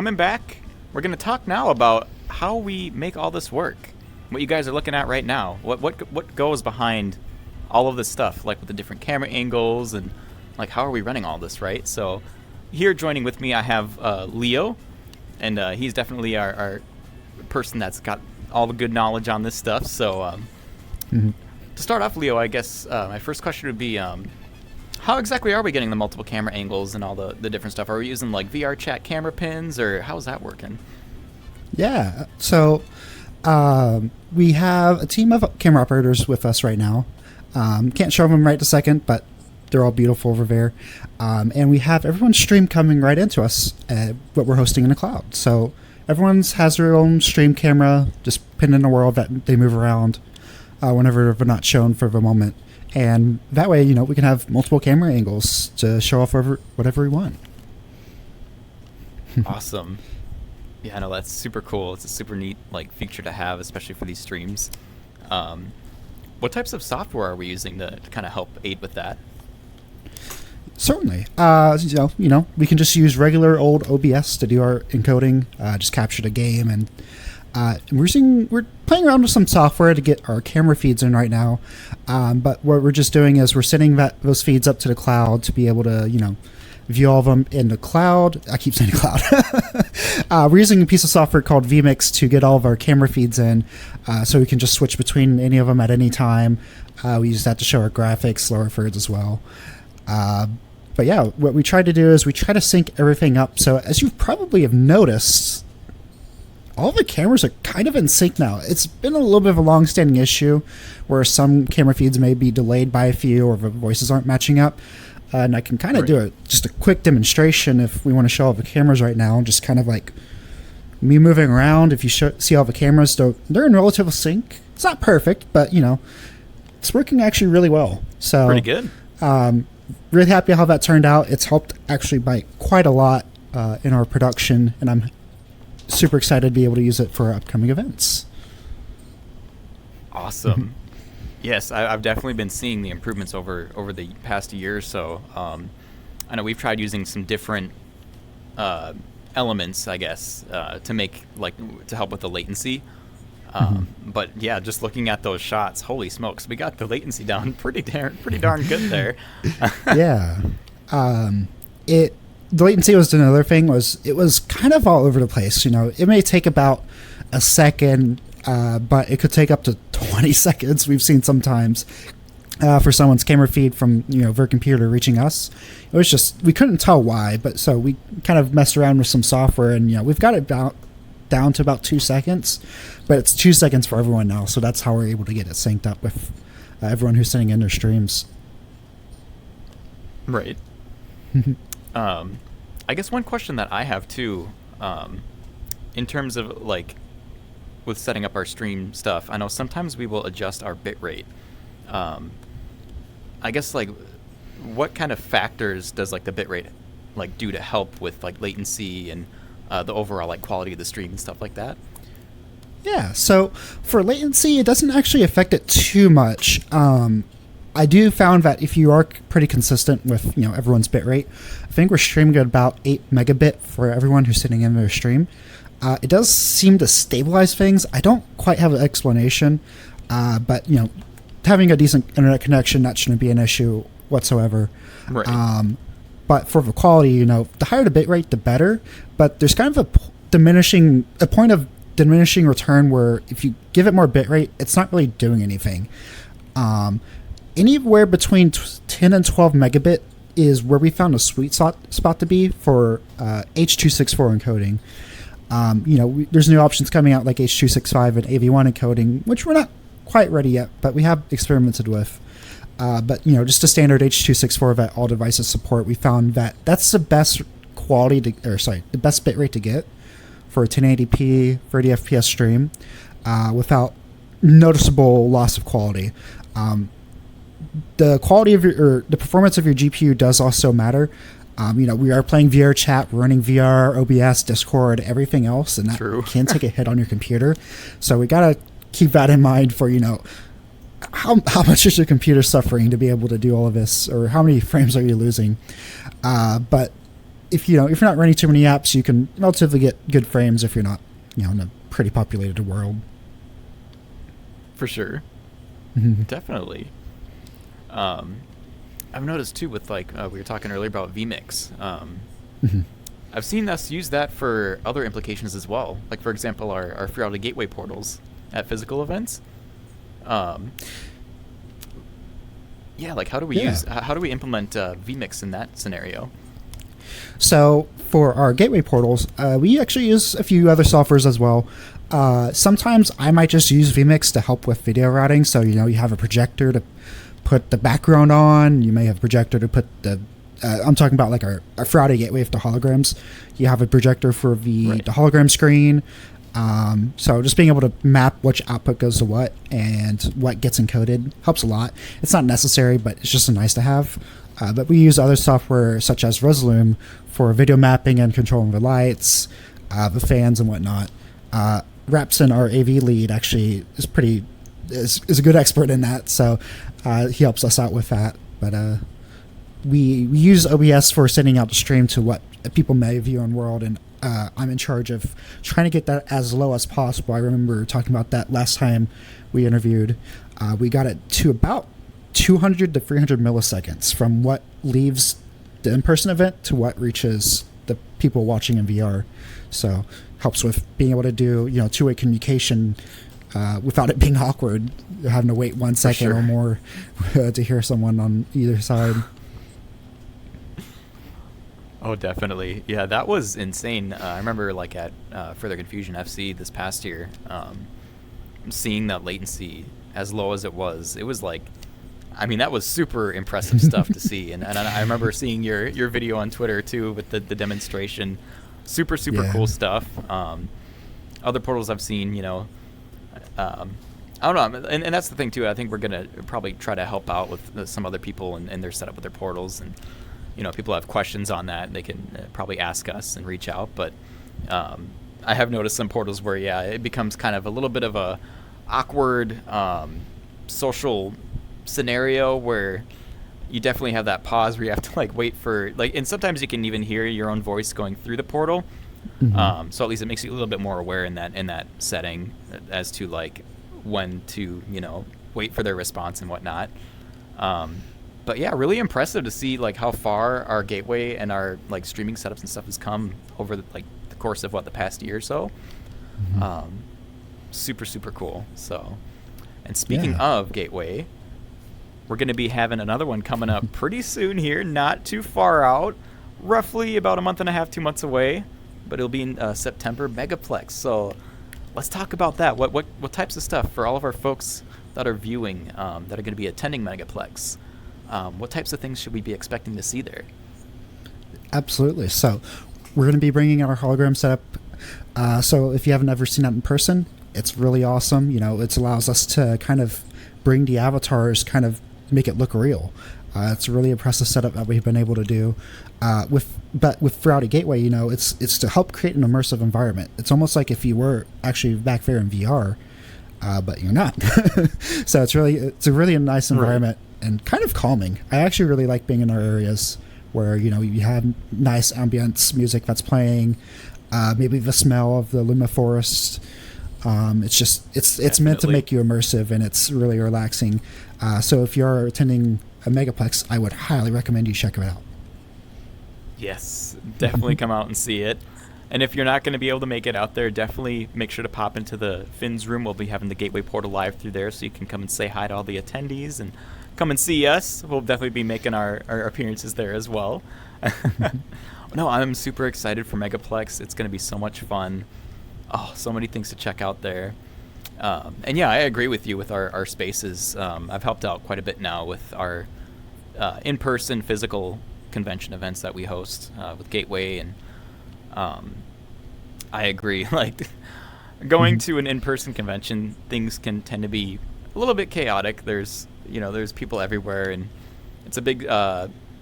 coming back, we're going to talk now about how we make all this work. What you guys are looking at right now. What goes behind all of this stuff, like with the different camera angles and like how are we running all this, right? So here joining with me I have Leo, and he's definitely our person that's got all the good knowledge on this stuff. So to start off, Leo, I guess my first question would be how exactly are we getting the multiple camera angles and all the different stuff? Are we using like VR chat camera pins, or how's that working? Yeah, so we have a team of camera operators with us right now. Can't show them right this second, but they're all beautiful over there. And we have everyone's stream coming right into us, what we're hosting in the cloud. So everyone's has their own stream camera, just pinned in the world that they move around whenever they're not shown for the moment. And that way, we can have multiple camera angles to show off whatever we want. Awesome. Yeah, I know, that's super cool. It's a super neat feature to have, especially for these streams. What types of software are we using to kind of help aid with that? Certainly. We can just use regular old OBS to do our encoding, just capture the game, and we're playing around with some software to get our camera feeds in right now. But what we're just doing is we're sending those feeds up to the cloud to be able to, view all of them in the cloud. I keep saying cloud. We're using a piece of software called vMix to get all of our camera feeds in, so we can just switch between any of them at any time. We use that to show our graphics, lower thirds as well. But yeah, what we try to do is we try to sync everything up. So as you probably have noticed, all the cameras are kind of in sync now. It's been a little bit of a long-standing issue where some camera feeds may be delayed by a few, or the voices aren't matching up. And I can kind of do just a quick demonstration if we want to show all the cameras right now. Just kind of like me moving around. If you see all the cameras, they're in relative sync. It's not perfect, but it's working actually really well. So pretty good. Really happy how that turned out. It's helped actually by quite a lot in our production, and I'm super excited to be able to use it for our upcoming events. Awesome. Yes, I've definitely been seeing the improvements over the past year or so. I know we've tried using some different elements, I guess, to make to help with the latency. But yeah, just looking at those shots, holy smokes, we got the latency down pretty darn good there. Yeah. The latency was another thing. It was kind of all over the place. It may take about a second, but it could take up to 20 seconds. We've seen sometimes for someone's camera feed from their computer reaching us. It was just, we couldn't tell why, but so we kind of messed around with some software, and we've got it down to about 2 seconds, but it's 2 seconds for everyone now. So that's how we're able to get it synced up with everyone who's sending in their streams. Right. I guess one question that I have too, in terms of with setting up our stream stuff, I know sometimes we will adjust our bitrate. I guess what kind of factors does the bitrate do to help with latency and the overall quality of the stream and stuff like that? Yeah, so for latency, it doesn't actually affect it too much. I do found that if you are pretty consistent with everyone's bitrate, I think we're streaming at about 8 megabit for everyone who's sitting in their stream. It does seem to stabilize things. I don't quite have an explanation, but having a decent internet connection, that shouldn't be an issue whatsoever. Right. But for the quality, the higher the bitrate, the better. But there's kind of a point of diminishing return where if you give it more bitrate, it's not really doing anything. Anywhere between 10 and 12 megabit is where we found a sweet spot to be for H.264 encoding. There's new options coming out like H.265 and AV1 encoding, which we're not quite ready yet, but we have experimented with. But just a standard H.264 that all devices support, we found that that's the best the best bitrate to get for a 1080p 30 FPS stream without noticeable loss of quality. The quality of the performance of your GPU does also matter. We are playing VR chat, running VR, OBS, Discord, everything else, and that can take a hit on your computer. So we gotta keep that in mind for how much is your computer suffering to be able to do all of this, or how many frames are you losing? But if you're not running too many apps, you can relatively get good frames if you're not in a pretty populated world. For sure. Definitely. I've noticed too with we were talking earlier about vMix. I've seen us use that for other implications as well. Like for example, our Furality Gateway portals at physical events. Like how do we implement vMix in that scenario? So for our gateway portals, we actually use a few other softwares as well. Sometimes I might just use vMix to help with video routing. So, you have a projector to put the background on. You may have a projector to put I'm talking about like our Furality gateway with the holograms. You have a projector for the hologram screen. So just being able to map which output goes to what and what gets encoded helps a lot. It's not necessary, but it's just a nice to have. But we use other software such as Resolume for video mapping and controlling the lights, the fans and whatnot. Rapson, our AV lead, actually is a good expert in that, so he helps us out with that. But we use OBS for sending out the stream to what people may view on World, and I'm in charge of trying to get that as low as possible. I remember talking about that last time we interviewed. We got it to about 200 to 300 milliseconds from what leaves the in-person event to what reaches the people watching in VR. So helps with being able to do two-way communication without it being awkward, having to wait 1 second or more to hear someone on either side. Oh, definitely. Yeah, that was insane. I remember at Further Confusion FC this past year, seeing that latency as low as it was that was super impressive stuff to see. And I remember seeing your video on Twitter too with the demonstration. Super cool stuff. Other portals I've seen, I don't know. And that's the thing too. I think we're going to probably try to help out with some other people and their setup with their portals. And, people have questions on that. They can probably ask us and reach out. But I have noticed some portals where, it becomes kind of a little bit of a awkward social scenario where you definitely have that pause where you have to wait for and sometimes you can even hear your own voice going through the portal. So at least it makes you a little bit more aware in that setting as to when to wait for their response and whatnot. But yeah, really impressive to see how far our gateway and our streaming setups and stuff has come over the course of the past year or so. Super cool. So, and speaking of gateway, we're going to be having another one coming up pretty soon here, not too far out, roughly about a month and a half, 2 months away, but it'll be in September, Megaplex. So let's talk about that. What types of stuff for all of our folks that are viewing, that are going to be attending Megaplex? What types of things should we be expecting to see there? Absolutely. So we're going to be bringing our hologram setup. So if you haven't ever seen that in person, it's really awesome. It allows us to kind of bring the avatars, kind of make it look real. It's a really impressive setup that we've been able to do. With Furality Gateway, it's to help create an immersive environment. It's almost like if you were actually back there in VR, but you're not. So it's a really nice environment and kind of calming. I actually really like being in our areas where you have nice ambience music that's playing, maybe the smell of the Luma forest. It's meant to make you immersive, and it's really relaxing. So if you're attending a Megaplex, I would highly recommend you check it out. Yes, definitely come out and see it. And if you're not going to be able to make it out there, definitely make sure to pop into the Finn's room. We'll be having the Gateway Portal live through there, so you can come and say hi to all the attendees and come and see us. We'll definitely be making our appearances there as well. No, I'm super excited for Megaplex. It's going to be so much fun. Oh, so many things to check out there. And yeah, I agree with you with our spaces. I've helped out quite a bit now with our in-person physical convention events that we host with Gateway, and I agree. Going to an in-person convention, things can tend to be a little bit chaotic. There's people everywhere, and it's a big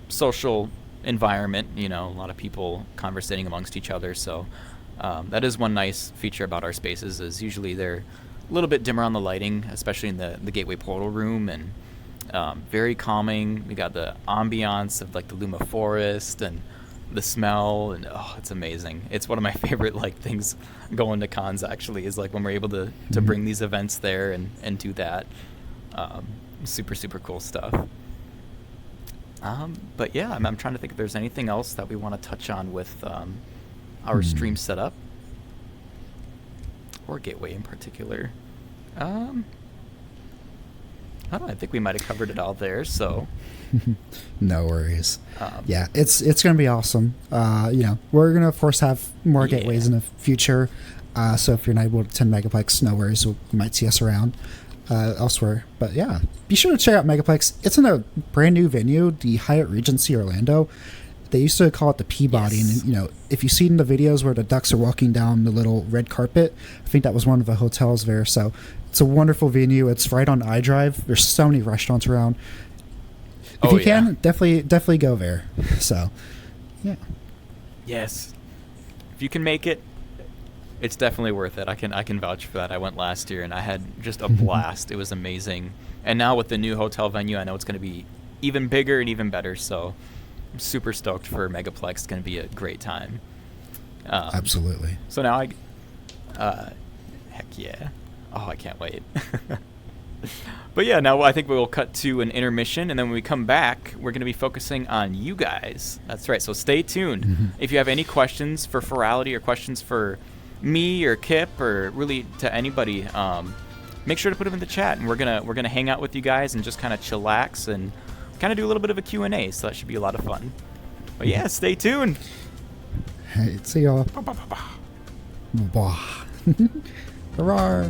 social environment. A lot of people conversating amongst each other. So that is one nice feature about our spaces, is usually they're a little bit dimmer on the lighting, especially in the Gateway Portal room, and very calming. We got the ambiance of the Luma Forest and the smell, and oh, it's amazing. It's one of my favorite like things going to cons actually, is like when we're able to bring these events there and do that. Super cool stuff. But yeah, I'm trying to think if there's anything else that we want to touch on with our stream setup or Gateway in particular. I don't know, I think we might have covered it all there, so No worries. Yeah, it's going to be awesome. We're going to of course have more gateways in the future. So if you're not able to attend Megaplex, no worries. You might see us around elsewhere. But yeah, be sure to check out Megaplex. It's in a brand new venue, the Hyatt Regency Orlando. They used to call it the Peabody, Yes. and if you've seen the videos where the ducks are walking down the little red carpet, I think that was one of the hotels there. So it's a wonderful venue. It's right on iDrive. There's so many restaurants around. If you can, definitely go there. So, yeah. Yes. If you can make it, it's definitely worth it. I can vouch for that. I went last year and I had just a blast. It was amazing. And now with the new hotel venue, I know it's going to be even bigger and even better. So I'm super stoked for Megaplex. It's going to be a great time. Absolutely. So now heck yeah. Oh, I can't wait. But yeah, now I think we'll cut to an intermission, and then when we come back, we're going to be focusing on you guys. That's right, so stay tuned. If you have any questions for Furality or questions for me or Kip or really to anybody, make sure to put them in the chat, and we're gonna hang out with you guys and just kind of chillax and kind of do a little bit of a Q&A, so that should be a lot of fun. But yeah, stay tuned. Hey, see y'all. Hurrah.